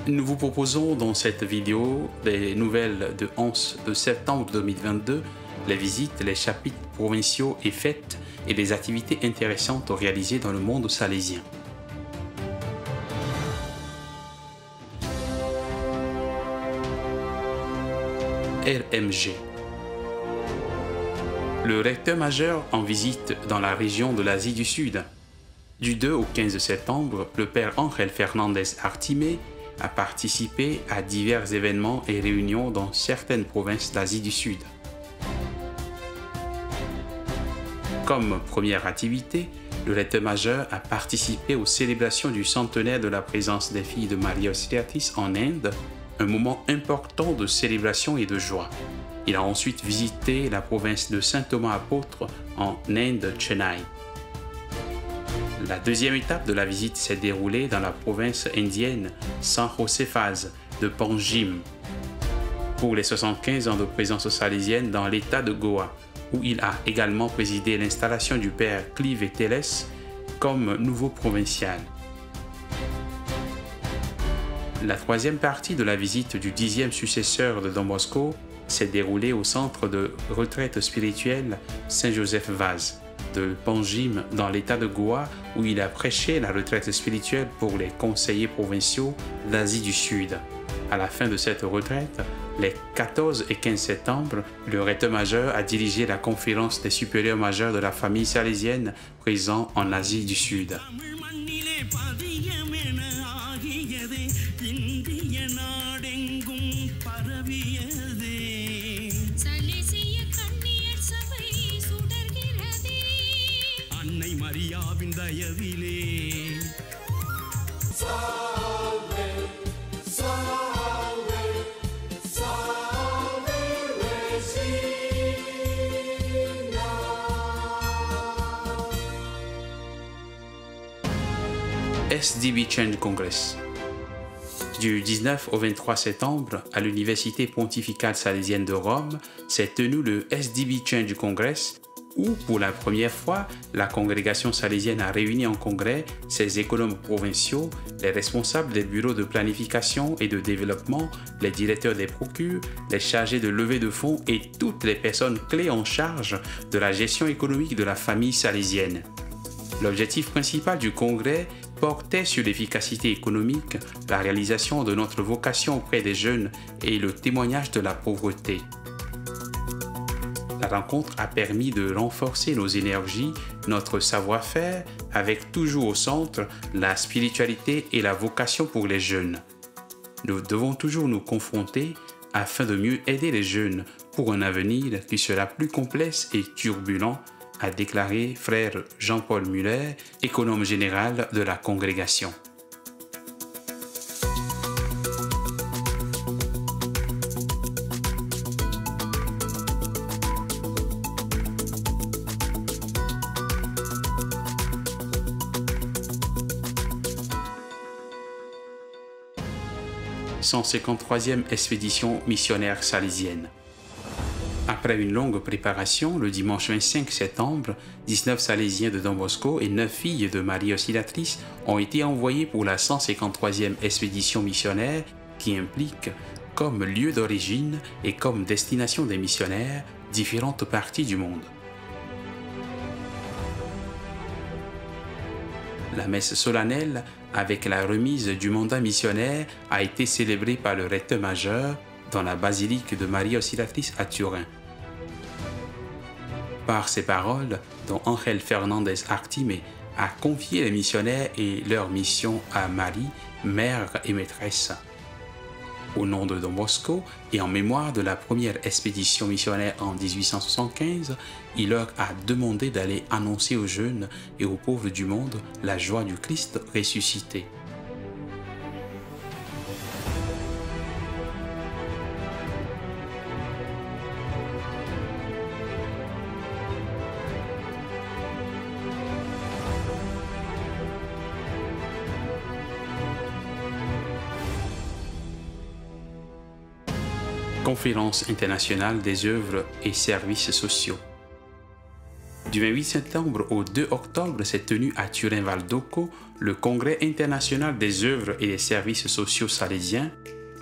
Nous vous proposons dans cette vidéo des nouvelles de 11 septembre 2022, les visites, les chapitres provinciaux et fêtes et des activités intéressantes réalisées dans le monde salésien. RMG. Le recteur majeur en visite dans la région de l'Asie du Sud. Du 2 au 15 septembre, le père Ángel Fernández Artimé a participé à divers événements et réunions dans certaines provinces d'Asie du Sud. Comme première activité, le recteur majeur a participé aux célébrations du centenaire de la présence des filles de Maria Auxiliatrice en Inde, un moment important de célébration et de joie. Il a ensuite visité la province de Saint Thomas Apôtre en Inde, Chennai. La deuxième étape de la visite s'est déroulée dans la province indienne San Josefaz de Panjim pour les 75 ans de présence salésienne dans l'état de Goa, où il a également présidé l'installation du père Clive Teles comme nouveau provincial. La troisième partie de la visite du 10e successeur de Don Bosco s'est déroulée au centre de retraite spirituelle Saint-Joseph Vaz de Panjim dans l'état de Goa, où il a prêché la retraite spirituelle pour les conseillers provinciaux d'Asie du Sud. À la fin de cette retraite, les 14 et 15 septembre, le recteur majeur a dirigé la conférence des supérieurs majeurs de la famille salésienne présents en Asie du Sud. SDB Change Congress. Du 19 au 23 septembre, à l'Université pontificale salésienne de Rome, s'est tenu le SDB Change Congress, où, pour la première fois, la congrégation salésienne a réuni en congrès ses économes provinciaux, les responsables des bureaux de planification et de développement, les directeurs des procures, les chargés de levée de fonds et toutes les personnes clés en charge de la gestion économique de la famille salésienne. L'objectif principal du congrès portait sur l'efficacité économique, la réalisation de notre vocation auprès des jeunes et le témoignage de la pauvreté. La rencontre a permis de renforcer nos énergies, notre savoir-faire, avec toujours au centre la spiritualité et la vocation pour les jeunes. Nous devons toujours nous confronter afin de mieux aider les jeunes pour un avenir qui sera plus complexe et turbulent, a déclaré frère Jean-Paul Muller, économe général de la congrégation. « 153e expédition missionnaire salésienne. Après une longue préparation, le dimanche 25 septembre, 19 Salésiens de Don Bosco et 9 filles de Marie Auxiliatrice ont été envoyés pour la 153e expédition missionnaire qui implique, comme lieu d'origine et comme destination des missionnaires, différentes parties du monde. La messe solennelle, avec la remise du mandat missionnaire, a été célébrée par le recteur majeur dans la basilique de Marie Auxiliatrice à Turin. Par ces paroles, Don Ángel Fernández Artimé a confié les missionnaires et leur mission à Marie, mère et maîtresse. Au nom de Don Bosco et en mémoire de la première expédition missionnaire en 1875, il leur a demandé d'aller annoncer aux jeunes et aux pauvres du monde la joie du Christ ressuscité. Conférence internationale des œuvres et services sociaux. Du 28 septembre au 2 octobre s'est tenu à Turin-Val d'Occo le Congrès international des œuvres et des services sociaux salésiens,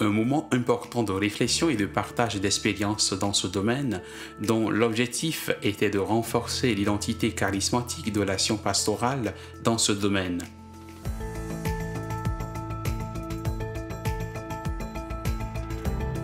un moment important de réflexion et de partage d'expériences dans ce domaine, dont l'objectif était de renforcer l'identité charismatique de l'action pastorale dans ce domaine.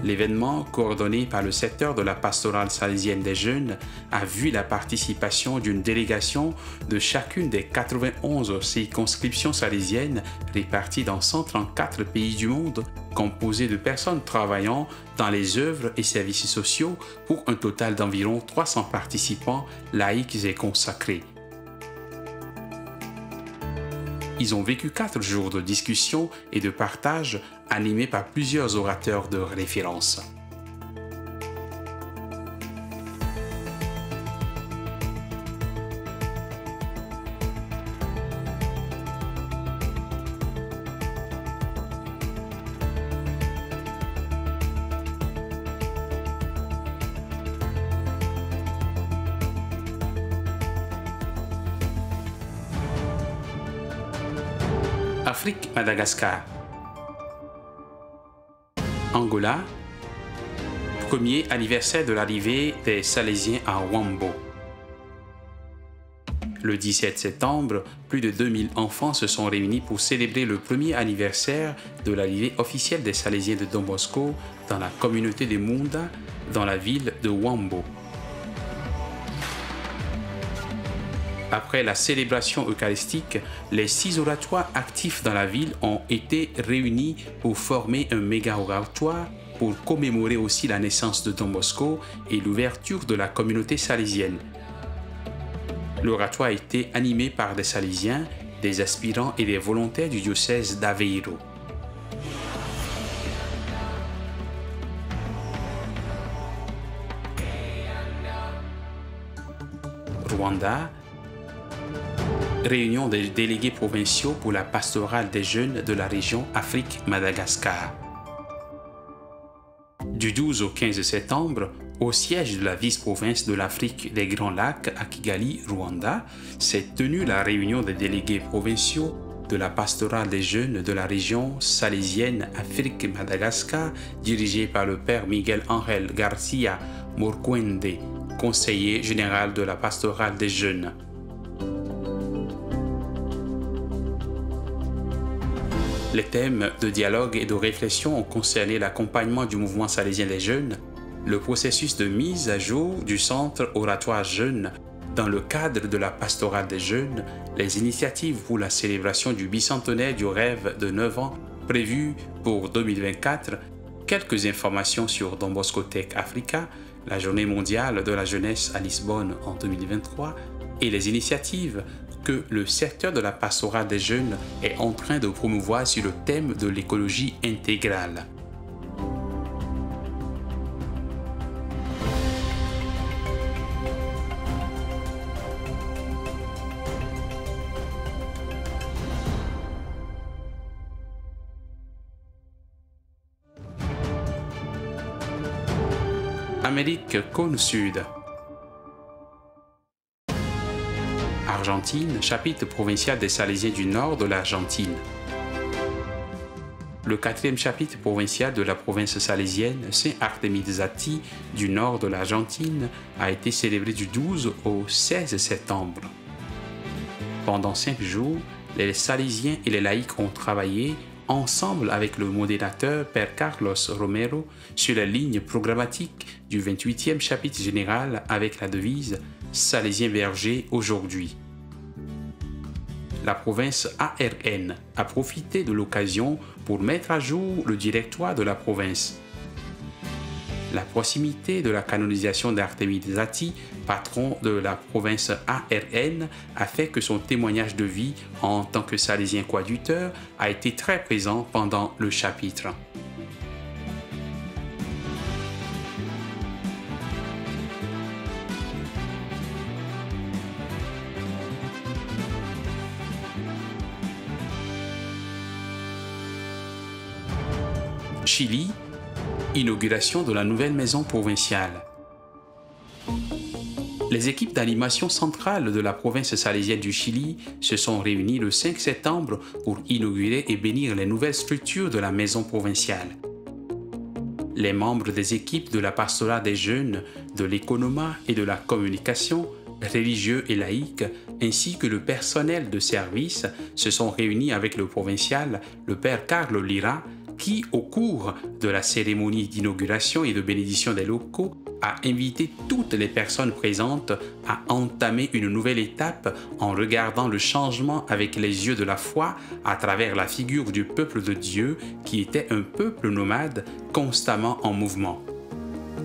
L'événement, coordonné par le secteur de la pastorale salésienne des jeunes, a vu la participation d'une délégation de chacune des 91 circonscriptions salésiennes réparties dans 134 pays du monde, composées de personnes travaillant dans les œuvres et services sociaux pour un total d'environ 300 participants laïcs et consacrés. Ils ont vécu 4 jours de discussion et de partage animés par plusieurs orateurs de référence. Afrique, Madagascar. Angola, premier anniversaire de l'arrivée des Salésiens à Wambo. Le 17 septembre, plus de 2000 enfants se sont réunis pour célébrer le premier anniversaire de l'arrivée officielle des Salésiens de Don Bosco dans la communauté de Munda, dans la ville de Wambo. Après la célébration eucharistique, les 6 oratoires actifs dans la ville ont été réunis pour former un méga-oratoire pour commémorer aussi la naissance de Don Bosco et l'ouverture de la communauté salésienne. L'oratoire a été animé par des Salésiens, des aspirants et des volontaires du diocèse d'Aveiro. Rwanda, réunion des délégués provinciaux pour la pastorale des jeunes de la région Afrique-Madagascar. Du 12 au 15 septembre, au siège de la vice-province de l'Afrique des Grands Lacs à Kigali, Rwanda, s'est tenue la réunion des délégués provinciaux de la pastorale des jeunes de la région salésienne Afrique-Madagascar, dirigée par le père Miguel Ángel Garcia Morquende, conseiller général de la pastorale des jeunes. Les thèmes de dialogue et de réflexion ont concerné l'accompagnement du mouvement salésien des jeunes, le processus de mise à jour du centre oratoire jeune dans le cadre de la pastorale des jeunes, les initiatives pour la célébration du bicentenaire du rêve de 9 ans prévu pour 2024, quelques informations sur Don Bosco Tech Africa, la journée mondiale de la jeunesse à Lisbonne en 2023 et les initiatives que le secteur de la pastorale des jeunes est en train de promouvoir sur le thème de l'écologie intégrale. Amérique cône sud. Argentine, chapitre provincial des Salésiens du nord de l'Argentine. Le 4e chapitre provincial de la province salésienne, Saint-Artemizati du nord de l'Argentine, a été célébré du 12 au 16 septembre. Pendant 5 jours, les Salésiens et les laïcs ont travaillé ensemble avec le modérateur Père Carlos Romero sur la ligne programmatique du 28e chapitre général avec la devise « Salésiens bergers aujourd'hui ». La province ARN a profité de l'occasion pour mettre à jour le directoire de la province. La proximité de la canonisation d'Artemizati, patron de la province ARN, a fait que son témoignage de vie en tant que salésien coadjuteur a été très présent pendant le chapitre. Chili, inauguration de la nouvelle maison provinciale. Les équipes d'animation centrale de la province salésienne du Chili se sont réunies le 5 septembre pour inaugurer et bénir les nouvelles structures de la maison provinciale. Les membres des équipes de la pastorat des jeunes, de l'économat et de la communication, religieux et laïcs, ainsi que le personnel de service, se sont réunis avec le provincial, le père Carlo Lira, qui, au cours de la cérémonie d'inauguration et de bénédiction des locaux, a invité toutes les personnes présentes à entamer une nouvelle étape en regardant le changement avec les yeux de la foi à travers la figure du peuple de Dieu qui était un peuple nomade constamment en mouvement.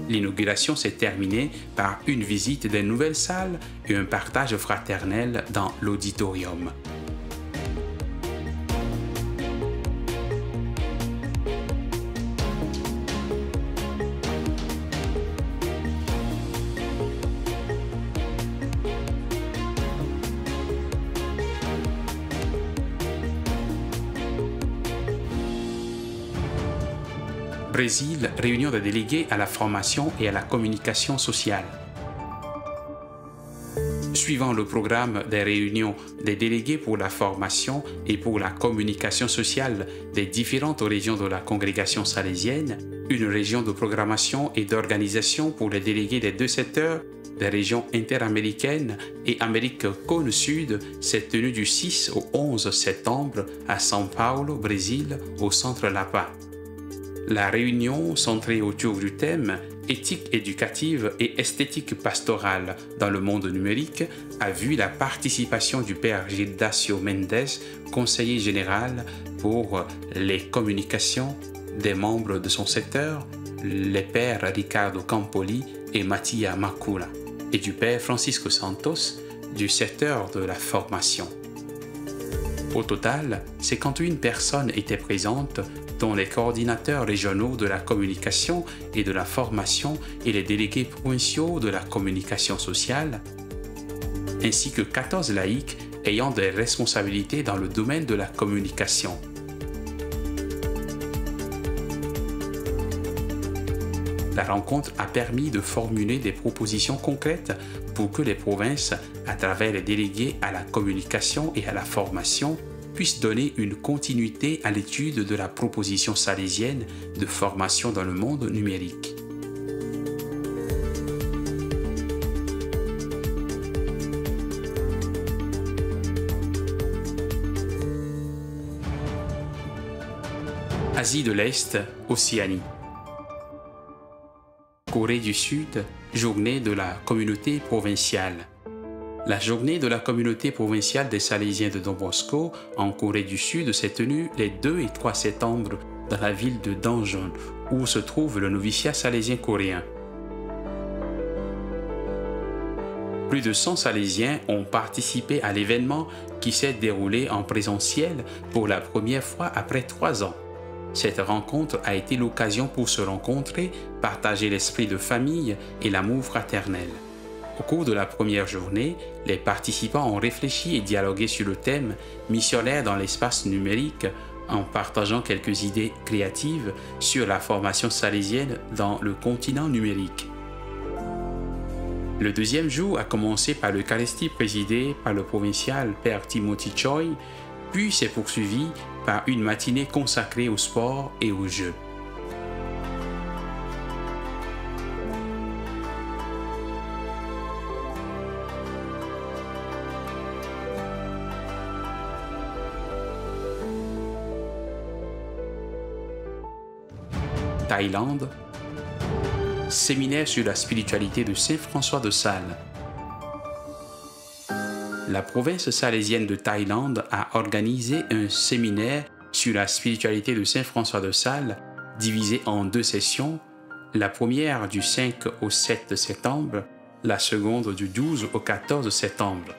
L'inauguration s'est terminée par une visite des nouvelles salles et un partage fraternel dans l'auditorium. Brésil, réunion des délégués à la formation et à la communication sociale. Suivant le programme des réunions des délégués pour la formation et pour la communication sociale des différentes régions de la congrégation salésienne, une région de programmation et d'organisation pour les délégués des deux secteurs des régions interaméricaines et Amérique Cône Sud s'est tenue du 6 au 11 septembre à São Paulo, Brésil, au Centre Lapa. La réunion, centrée autour du thème « Éthique éducative et esthétique pastorale dans le monde numérique », a vu la participation du père Gildacio Mendes, conseiller général pour les communications, des membres de son secteur, les pères Ricardo Campoli et Mattia Macula, et du père Francisco Santos du secteur de la formation. Au total, 51 personnes étaient présentes, dont les coordinateurs régionaux de la communication et de la formation et les délégués provinciaux de la communication sociale, ainsi que 14 laïcs ayant des responsabilités dans le domaine de la communication. La rencontre a permis de formuler des propositions concrètes pour que les provinces, à travers les délégués à la communication et à la formation, puissent donner une continuité à l'étude de la proposition salésienne de formation dans le monde numérique. Asie de l'Est, Océanie. Corée du Sud, journée de la communauté provinciale. La journée de la communauté provinciale des Salésiens de Don Bosco en Corée du Sud s'est tenue les 2 et 3 septembre dans la ville de Daejeon, où se trouve le noviciat salésien coréen. Plus de 100 Salésiens ont participé à l'événement qui s'est déroulé en présentiel pour la première fois après 3 ans. Cette rencontre a été l'occasion pour se rencontrer, partager l'esprit de famille et l'amour fraternel. Au cours de la première journée, les participants ont réfléchi et dialogué sur le thème « Missionnaires dans l'espace numérique » en partageant quelques idées créatives sur la formation salésienne dans le continent numérique. Le deuxième jour a commencé par l'Eucharistie présidée par le provincial Père Timothy Choi, puis s'est poursuivi par une matinée consacrée au sport et aux jeux. Thaïlande, séminaire sur la spiritualité de Saint François de Sales. La province salésienne de Thaïlande a organisé un séminaire sur la spiritualité de Saint François de Sales, divisé en 2 sessions, la première du 5 au 7 septembre, la seconde du 12 au 14 septembre.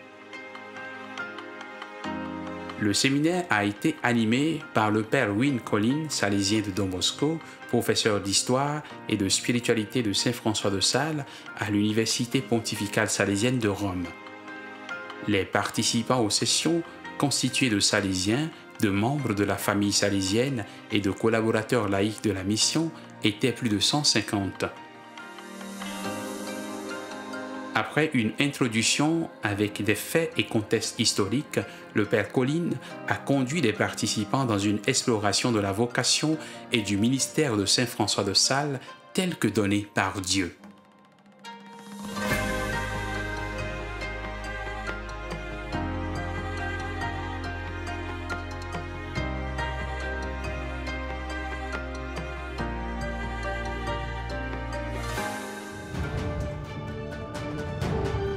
Le séminaire a été animé par le père Win Collin, salésien de Don Bosco, professeur d'histoire et de spiritualité de Saint François de Sales à l'Université pontificale salésienne de Rome. Les participants aux sessions, constitués de Salésiens, de membres de la famille salésienne et de collaborateurs laïcs de la mission, étaient plus de 150. Après une introduction avec des faits et contextes historiques, le père Colline a conduit les participants dans une exploration de la vocation et du ministère de Saint François de Sales tel que donné par Dieu.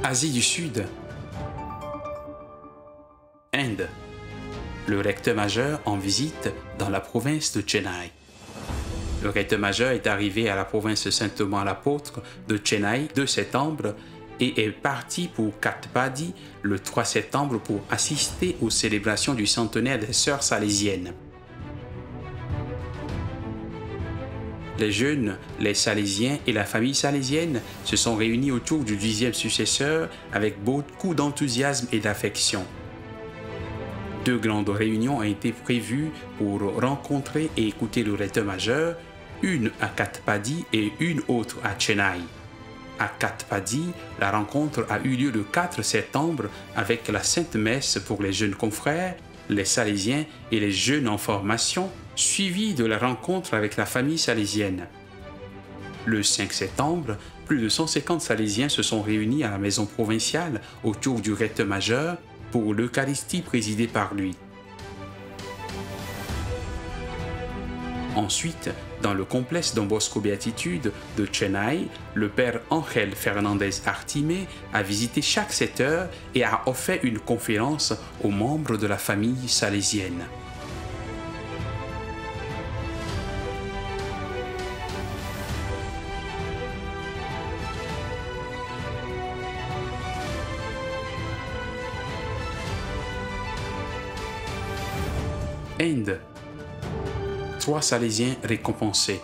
Asie du Sud, Inde, le recteur majeur en visite dans la province de Chennai. Le recteur majeur est arrivé à la province Saint Thomas l'Apôtre de Chennai le 2 septembre et est parti pour Katpadi le 3 septembre pour assister aux célébrations du centenaire des Sœurs salésiennes. Les jeunes, les Salésiens et la famille salésienne se sont réunis autour du 10e successeur avec beaucoup d'enthousiasme et d'affection. 2 grandes réunions ont été prévues pour rencontrer et écouter le recteur majeur, une à Katpadi et une autre à Chennai. À Katpadi, la rencontre a eu lieu le 4 septembre avec la Sainte Messe pour les jeunes confrères, les Salésiens et les jeunes en formation, suivi de la rencontre avec la famille salésienne. Le 5 septembre, plus de 150 Salésiens se sont réunis à la maison provinciale autour du recteur majeur pour l'Eucharistie présidée par lui. Ensuite, dans le complexe Don Bosco Béatitude de Chennai, le père Ángel Fernandez Artimé a visité chaque secteur et a offert une conférence aux membres de la famille salésienne. Inde. 3 Salésiens récompensés.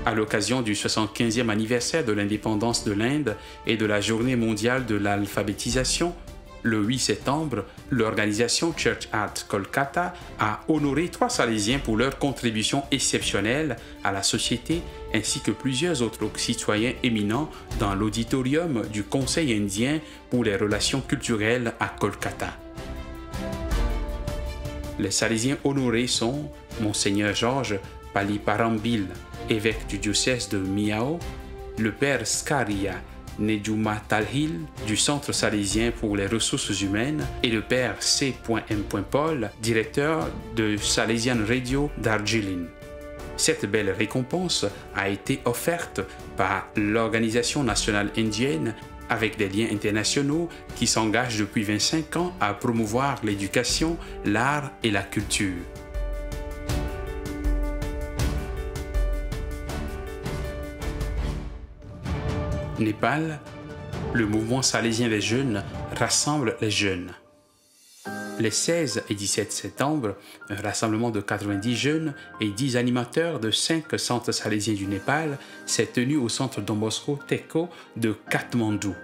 À l'occasion du 75e anniversaire de l'indépendance de l'Inde et de la Journée mondiale de l'alphabétisation, le 8 septembre, l'organisation Church Art Kolkata a honoré 3 Salésiens pour leur contribution exceptionnelle à la société ainsi que plusieurs autres citoyens éminents dans l'auditorium du Conseil indien pour les relations culturelles à Kolkata. Les Salésiens honorés sont Monseigneur Georges Paliparambil, évêque du diocèse de Miao, le père Skaria Nejuma Talhil du Centre salésien pour les ressources humaines et le père C.M. Paul, directeur de Salesian Radio Darjeeling. Cette belle récompense a été offerte par l'Organisation nationale indienne avec des liens internationaux qui s'engagent depuis 25 ans à promouvoir l'éducation, l'art et la culture. Népal, le mouvement salésien des jeunes rassemble les jeunes. Les 16 et 17 septembre, un rassemblement de 90 jeunes et 10 animateurs de 5 centres salésiens du Népal s'est tenu au centre Don Bosco Teko de Katmandou.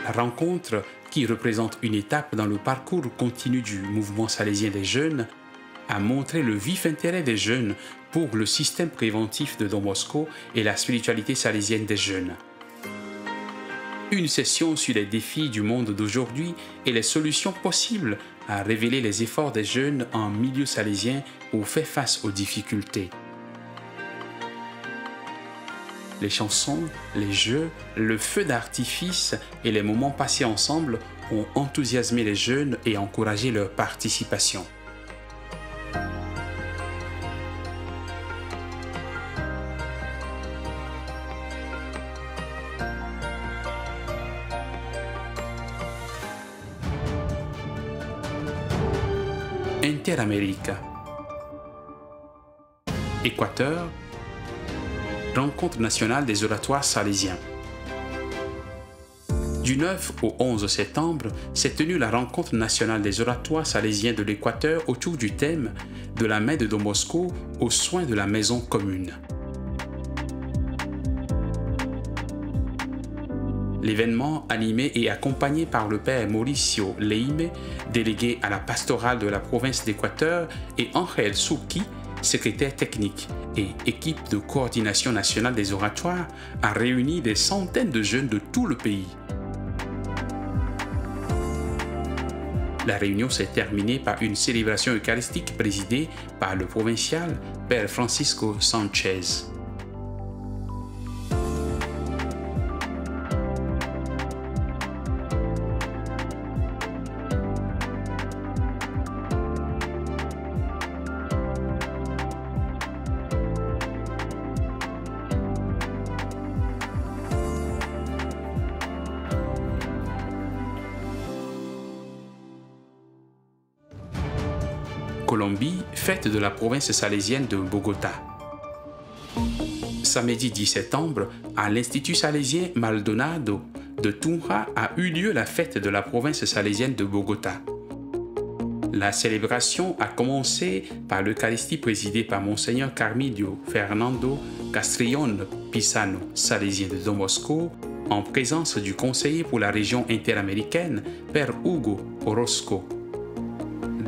La rencontre, qui représente une étape dans le parcours continu du mouvement salésien des jeunes, a montré le vif intérêt des jeunes pour le système préventif de Don Bosco et la spiritualité salésienne des jeunes. Une session sur les défis du monde d'aujourd'hui et les solutions possibles a révélé les efforts des jeunes en milieu salésien pour faire face aux difficultés. Les chansons, les jeux, le feu d'artifice et les moments passés ensemble ont enthousiasmé les jeunes et encouragé leur participation. Interamérica. Équateur. Rencontre nationale des oratoires salésiens. Du 9 au 11 septembre s'est tenue la rencontre nationale des oratoires salésiens de l'Équateur autour du thème « De la main de Don Bosco aux soins de la maison commune ». L'événement, animé et accompagné par le père Mauricio Leime, délégué à la pastorale de la province d'Équateur, et Ángel Suki, secrétaire technique et équipe de coordination nationale des oratoires, a réuni des centaines de jeunes de tout le pays. La réunion s'est terminée par une célébration eucharistique présidée par le provincial Père Francisco Sanchez. Colombie, fête de la province salésienne de Bogota. Samedi 10 septembre, à l'Institut salésien Maldonado de Tunja a eu lieu la fête de la province salésienne de Bogota. La célébration a commencé par l'Eucharistie présidée par Monseigneur Carmilio Fernando Castrillón Pisano, salésien de Don Bosco, en présence du conseiller pour la région interaméricaine, Père Hugo Orozco,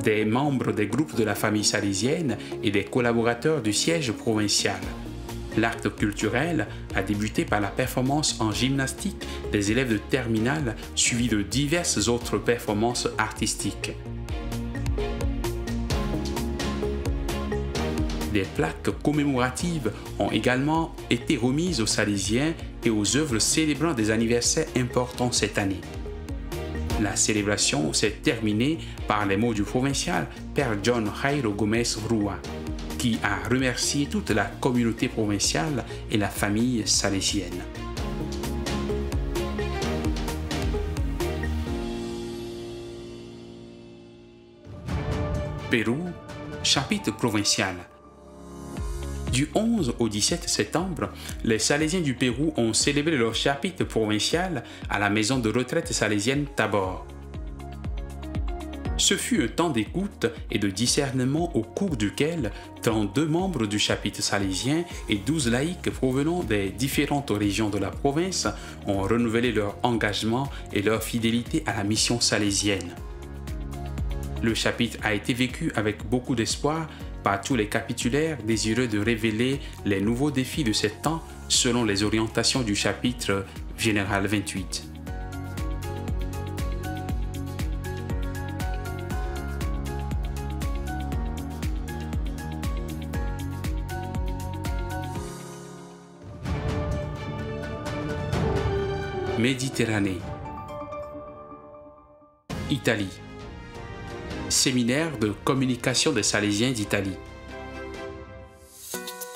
des membres des groupes de la famille salésienne et des collaborateurs du siège provincial. L'acte culturel a débuté par la performance en gymnastique des élèves de terminale, suivi de diverses autres performances artistiques. Des plaques commémoratives ont également été remises aux Salésiens et aux œuvres célébrant des anniversaires importants cette année. La célébration s'est terminée par les mots du provincial Père John Jairo Gomez Rua, qui a remercié toute la communauté provinciale et la famille salésienne. Pérou, chapitre provincial. Du 11 au 17 septembre, les Salésiens du Pérou ont célébré leur chapitre provincial à la maison de retraite salésienne Tabor. Ce fut un temps d'écoute et de discernement au cours duquel 32 membres du chapitre salésien et 12 laïcs provenant des différentes régions de la province ont renouvelé leur engagement et leur fidélité à la mission salésienne. Le chapitre a été vécu avec beaucoup d'espoir par tous les capitulaires désireux de révéler les nouveaux défis de ce temps selon les orientations du chapitre général 28. Méditerranée. Italie. Séminaire de communication des Salésiens d'Italie.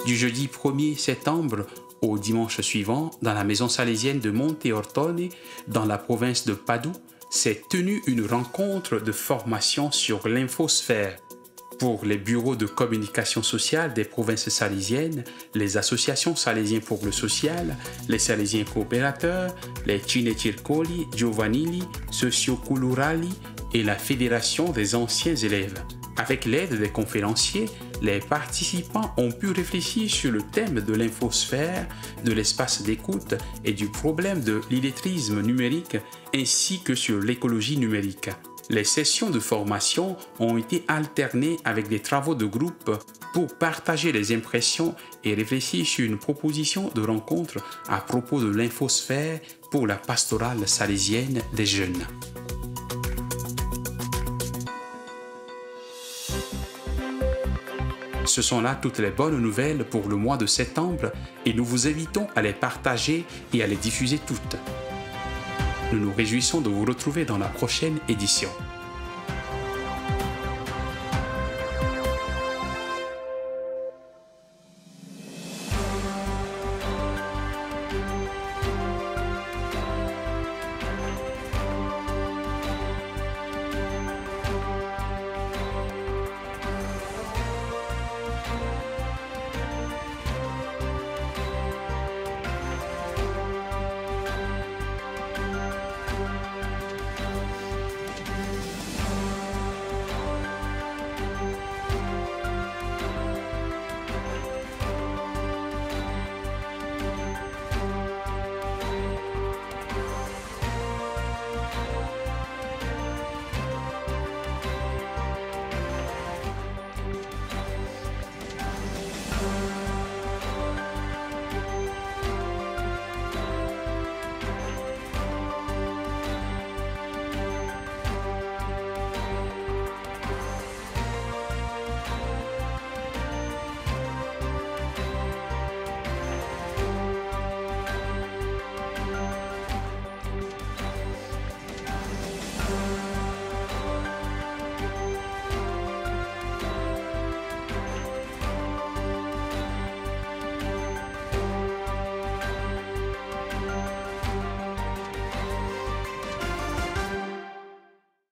Du jeudi 1er septembre au dimanche suivant, dans la maison salésienne de Monte Ortone, dans la province de Padoue, s'est tenue une rencontre de formation sur l'infosphère pour les bureaux de communication sociale des provinces salésiennes, les associations salésiennes pour le social, les Salésiens coopérateurs, les Cinecircoli Giovanili Socioculturali et la Fédération des anciens élèves. Avec l'aide des conférenciers, les participants ont pu réfléchir sur le thème de l'infosphère, de l'espace d'écoute et du problème de l'illettrisme numérique, ainsi que sur l'écologie numérique. Les sessions de formation ont été alternées avec des travaux de groupe pour partager les impressions et réfléchir sur une proposition de rencontre à propos de l'infosphère pour la pastorale salésienne des jeunes. Ce sont là toutes les bonnes nouvelles pour le mois de septembre et nous vous invitons à les partager et à les diffuser toutes. Nous nous réjouissons de vous retrouver dans la prochaine édition.